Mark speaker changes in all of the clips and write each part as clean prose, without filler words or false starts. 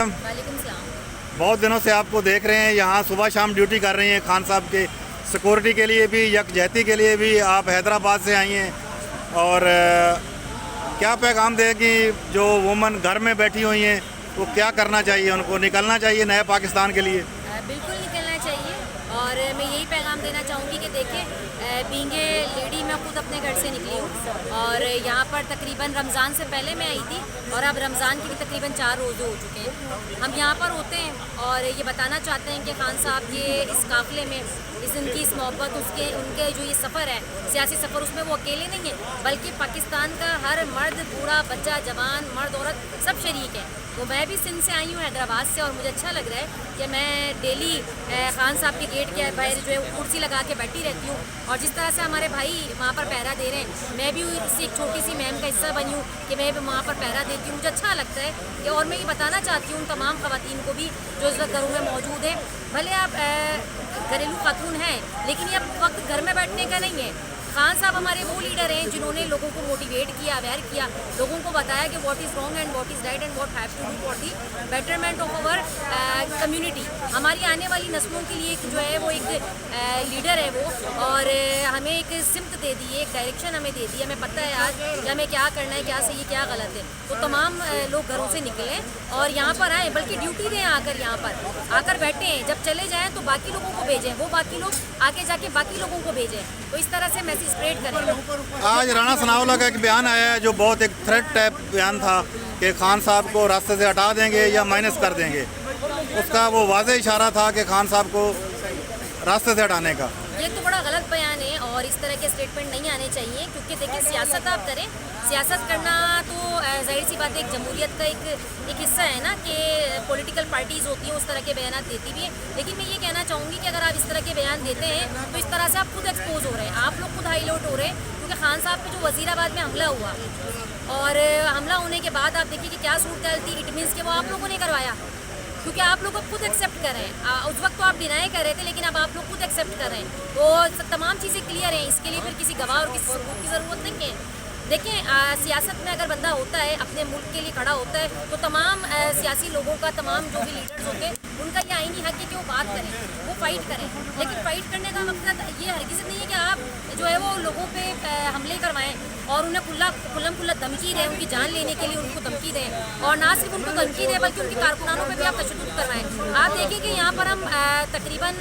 Speaker 1: Ma'am.
Speaker 2: वालेकुम सलाम।
Speaker 1: बहुत दिनों से आपको देख रहे हैं, यहाँ सुबह शाम ड्यूटी कर रही हैं खान साहब के सिक्योरिटी के लिए भी, यकजहती के लिए भी। आप हैदराबाद से आई हैं और क्या पैगाम दें कि जो वुमन घर में बैठी हुई हैं वो क्या करना चाहिए, उनको निकलना चाहिए नए पाकिस्तान के लिए?
Speaker 2: बिल्कुल निकलना चाहिए और मैं यही पैगाम देना चाहूँगी कि देखें, बीइंग ए लेडी मैं खुद अपने घर से निकली हूँ और यहाँ पर तकरीबन रमज़ान से पहले मैं आई थी और अब रमज़ान के भी तकरीबन 4 रोज़े हो चुके हैं। हम यहाँ पर होते हैं और ये बताना चाहते हैं कि खान साहब के इस काफ़िले में उनकी इस मोहब्बत, उनके जो ये सफ़र है सियासी सफ़र, उसमें वो अकेले नहीं है बल्कि पाकिस्तान का हर मर्द, बूढ़ा, बच्चा, जवान, मर्द, औरत सब शरीक है। तो मैं भी सिंध से आई हूँ, हैदराबाद से, और मुझे अच्छा लग रहा है कि मैं डेली खान साहब के गेट के बाहर जो है कुर्सी लगा के बैठी रहती हूँ और जिस तरह से हमारे भाई वहाँ पर पहरा दे रहे हैं, मैं भी इससे एक छोटी सी महम का हिस्सा बनी हूँ कि मैं भी वहाँ पर पहरा देती हूँ। मुझे अच्छा लगता है कि, और मैं ये बताना चाहती हूँ तमाम ख़वातीन को भी जो इस वक्त घरों में मौजूद हैं, भले आप घरेलू खातून हैं लेकिन ये वक्त घर में बैठने का नहीं है। खान साहब हमारे वो लीडर हैं जिन्होंने लोगों को मोटिवेट किया, अवेयर किया, लोगों को बताया कि what is wrong and what is right and what have to do for the betterment of our community. हमारी आने वाली नस्लों के लिए जो है वो एक लीडर है वो, और हमें एक सिमत दे दी है, एक डायरेक्शन हमें दे दी, हमें पता है आज कि हमें क्या करना है, क्या सही है, क्या गलत है। तो तमाम लोग घरों से निकलें और यहाँ पर आएँ, बल्कि ड्यूटी दें, आकर यहाँ पर आकर बैठें, जब चले जाएँ तो बाकी लोगों को भेजें, वो बाकी लोग आके जाके बाकी लोगों को भेजें। तो इस तरह से मैसेज स्प्रेड करें।
Speaker 1: आज राणा सनाउल्लाह का एक बयान आया है जो बहुत एक थ्रेट टाइप बयान था कि खान साहब को रास्ते से हटा देंगे या माइनस कर देंगे। उसका वो वाज़ेह इशारा था कि खान साहब को रास्ते से हटाने का।
Speaker 2: ये तो बड़ा गलत बयान है और इस तरह के स्टेटमेंट नहीं आने चाहिए, क्योंकि देखिए सियासत आप करें, सियासत करना तो जाहिर सी बात है एक जमहूरियत का एक हिस्सा है ना कि पॉलिटिकल पार्टीज़ होती हैं उस तरह के बयान देती भी हैं। लेकिन मैं ये कहना चाहूँगी कि अगर आप इस तरह के बयान देते हैं तो इस तरह से आप खुद एक्सपोज हो रहे हैं, आप लोग खुद हाईलाइट हो रहे हैं, क्योंकि खान साहब पे जो वज़ीराबाद में हमला हुआ और हमला होने के बाद आप देखिए कि क्या सूरत थी, इट मीन्स कि वो आप लोगों ने करवाया, क्योंकि आप लोग अब खुद एक्सेप्ट कर रहे हैं। उस वक्त तो आप डिनाई कर रहे थे लेकिन अब आप लोग खुद एक्सेप्ट कर रहे हैं, तो तमाम चीज़ें क्लियर हैं। इसके लिए फिर किसी गवाह और किसी सबूत की ज़रूरत नहीं है। देखें, सियासत में अगर बंदा होता है, अपने मुल्क के लिए खड़ा होता है, तो तमाम सियासी लोगों का, तमाम जो भी लीडर्स होते हैं, उनका ये आईनी हक है कि वो बात करें, वो फाइट करें। लेकिन फाइट करने का मकसद ये हरगिज़ नहीं है कि आप जो है वो लोगों पे हमले करवाएं और उन्हें खुल्ला धमकी दें, उनकी जान लेने के लिए उनको धमकी दें, और ना सिर्फ उनको धमकी दें बल्कि उनके कारकुनानों पे भी आप तशद्दुद करवाएं। आप देखिए कि यहाँ पर हम तकरीबन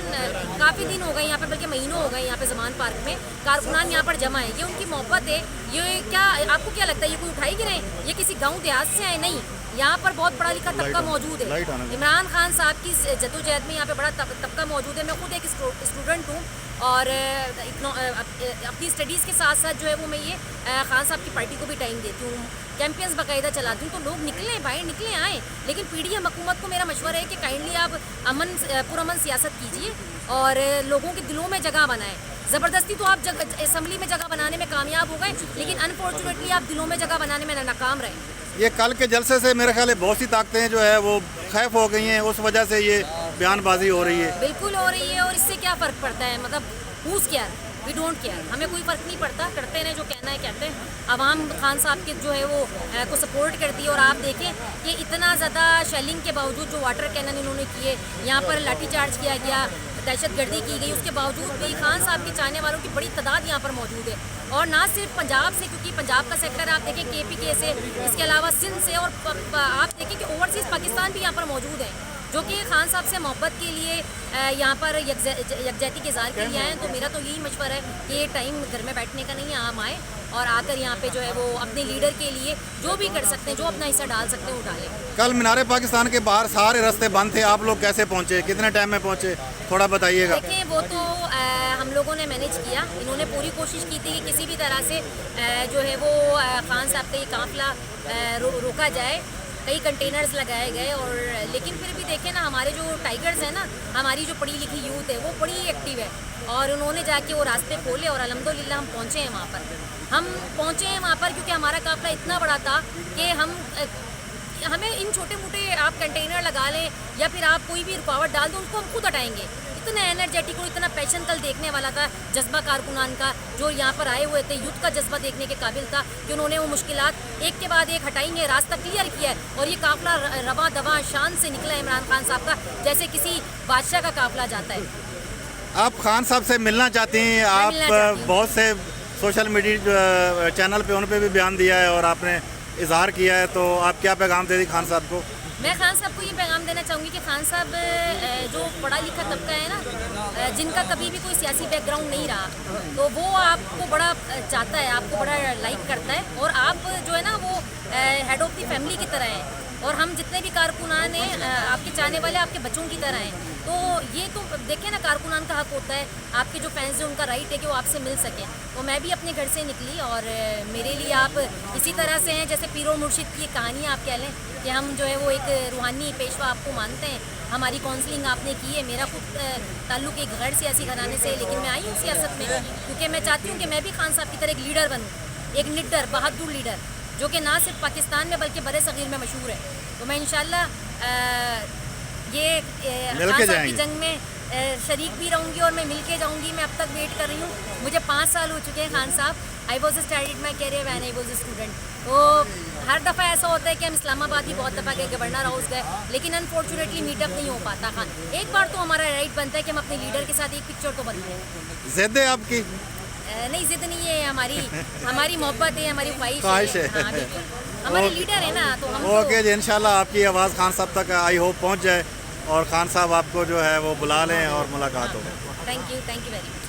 Speaker 2: काफ़ी दिन हो गए यहाँ पर, बल्कि महीनों हो गए यहाँ पे ज़मान पार्क में कारकुनान यहाँ पर जमा है। ये उनकी मोहब्बत है। ये क्या आपको क्या लगता है ये कोई उठाई गिरे? ये किसी गाँव देहात से आए नहीं, यहाँ पर बहुत पढ़ा लिखा तबका मौजूद है। इमरान खान साहब की जद्दोजहद में यहाँ पे बड़ा तबका मौजूद है। मैं खुद एक स्टूडेंट हूँ और अपनी स्टडीज़ के साथ साथ जो है वो मैं ये खान साहब की पार्टी को भी टाइम देती हूँ, कैंपेन्स बाकायदा चलाती हूँ। तो लोग निकलें, बाहर निकलें, आएँ। लेकिन पीडीएम हुकूमत को मेरा मशवरा है कि काइंडली आप पुरअमन सियासत कीजिए और लोगों के दिलों में जगह बनाएं। ज़बरदस्ती तो आप असम्बली में जगह बनाने में कामयाब हो गए, लेकिन अनफॉर्चुनेटली आप दिलों में जगह बनाने में नाकाम रहे।
Speaker 1: ये कल के जलसे से मेरे ख्याल है बहुत सी ताकतें जो है वो खैफ हो गई हैं, उस वजह से ये बयानबाजी हो रही है।
Speaker 2: बिल्कुल हो रही है, और इससे क्या फ़र्क पड़ता है? मतलब who's care, we don't care, हमें कोई फ़र्क नहीं पड़ता, करते हैं जो कहना है कहते हैं। अवाम खान साहब के जो है वो को सपोर्ट करती है। और आप देखें कि इतना ज़्यादा शेलिंग के बावजूद जो वाटर कैनन इन्होंने किए, यहाँ पर लाठीचार्ज किया गया, दहशतगर्दी की गई, उसके बावजूद भी खान साहब के चाहने वालों की बड़ी तादाद यहाँ पर मौजूद है। और ना सिर्फ पंजाब से, क्योंकि पंजाब का सेक्टर आप देखें KPK से, इसके अलावा सिंध से, और आप देखें कि ओवरसीज़ पाकिस्तान भी यहाँ पर मौजूद है जो कि खान साहब से मोहब्बत के लिए यहाँ पर यकजहती के इज़हार के लिए आए। तो मेरा तो यही मशवरा है कि ये टाइम घर में बैठने का नहीं है, हम आए और आकर यहाँ पे जो है वो अपने लीडर के लिए जो भी कर सकते हैं, जो अपना हिस्सा डाल सकते हैं, उठा लें।
Speaker 1: कल मीनार पाकिस्तान के बाहर सारे रास्ते बंद थे, आप लोग कैसे पहुँचे, कितने टाइम में पहुँचे, थोड़ा बताइएगा।
Speaker 2: देखिए, वो तो हम लोगों ने मैनेज किया। इन्होंने पूरी कोशिश की थी कि किसी भी तरह से जो है वो खान साहब का ये काफिला रोका जाए, कई कंटेनर्स लगाए गए। और लेकिन फिर भी देखें ना, हमारे जो टाइगर्स हैं ना, हमारी जो पढ़ी लिखी यूथ है वो बड़ी एक्टिव है, और उन्होंने जाके वो रास्ते खोले और अल्हम्दुलिल्लाह हम पहुँचे हैं वहाँ पर। हम पहुँचे हैं वहाँ पर क्योंकि हमारा काफिला इतना बड़ा था कि हमें इन छोटे मोटे आप कंटेनर लगा लें या फिर आप कोई भी रुकावट डाल दें, उनको हम खुद हटाएंगे। इतने एनर्जेटिक और इतना पैशन कल देखने वाला था, जज्बा कारकुनान का जो यहाँ पर आए हुए थे, यूथ का जज्बा देखने के काबिल था कि उन्होंने वो मुश्किलात एक के बाद एक हटाएंगे, रास्ता क्लियर किया है और ये काफिला रवा दवा शान से निकला है इमरान खान साहब का, जैसे किसी बादशाह का काफिला जाता है।
Speaker 1: आप खान साहब से मिलना चाहती हैं? आप
Speaker 2: मिलना चाहती हूँ।
Speaker 1: बहुत से सोशल मीडिया चैनल पे उन पे भी बयान दिया है और आपने इजहार किया है, तो आप क्या पैगाम दे दी खान साहब को?
Speaker 2: मैं खान साहब को ये पैगाम देना चाहूँगी कि खान साहब जो पढ़ा लिखा तबका है ना, जिनका कभी भी कोई सियासी बैकग्राउंड नहीं रहा, तो वो आपको बड़ा चाहता है, आपको बड़ा लाइक करता है और आप जो है ना वो हेड ऑफ द फैमिली की तरह हैं और हम जितने भी कारकुनान हैं आपके चाहने वाले आपके बच्चों की तरह हैं। तो ये तो देखिए ना, कारकुनान का हक होता है, आपके जो फैंस हैं उनका राइट है कि वो आपसे मिल सकें। तो मैं भी अपने घर से निकली और मेरे लिए आप इसी तरह से हैं जैसे पीरो मुर्शिद की कहानी आप कह लें कि हम जो है वो एक रूहानी पेशवा आपको मानते हैं। हमारी काउंसलिंग आपने की है, मेरा खुद ताल्लुक़ एक गैर सियासी घराने से, लेकिन मैं आई हूँ सियासत में क्योंकि मैं चाहती हूँ कि मैं भी खान साहब की तरह एक लीडर बनूँ, एक निडर बहादुर लीडर जो कि ना सिर्फ पाकिस्तान में बल्कि बड़े सगीर में मशहूर है। तो मैं इंशाल्लाह ये खान साहब की जंग में शरीक भी रहूँगी और मैं मिल के जाऊँगी। मैं अब तक वेट कर रही हूँ, मुझे 5 साल हो चुके हैं खान साहब। I was started my career when I was student. तो हर दफ़ा ऐसा होता है कि हम इस्लामाबाद भी बहुत दफ़ा गए, गवर्नर हाउस गए, लेकिन अनफॉर्चुनेटली मीटअप नहीं हो पाता। खान एक बार तो हमारा राइट बनता है कि हम अपने लीडर के साथ एक पिक्चर तो बनवाएं।
Speaker 1: जिद है आपकी?
Speaker 2: नहीं, जिद नहीं है, हमारी मोहब्बत है, हमारी
Speaker 1: ख्वाहिश है।
Speaker 2: हाँ बिल्कुल, हमारे लीडर है ना, तो हम
Speaker 1: ओके जी, इंशाल्लाह आपकी आवाज़ खान साहब तक आई होप पहुंच जाए और खान साहब आपको जो है वो बुला लें और मुलाकात हो।
Speaker 2: Thank you very much.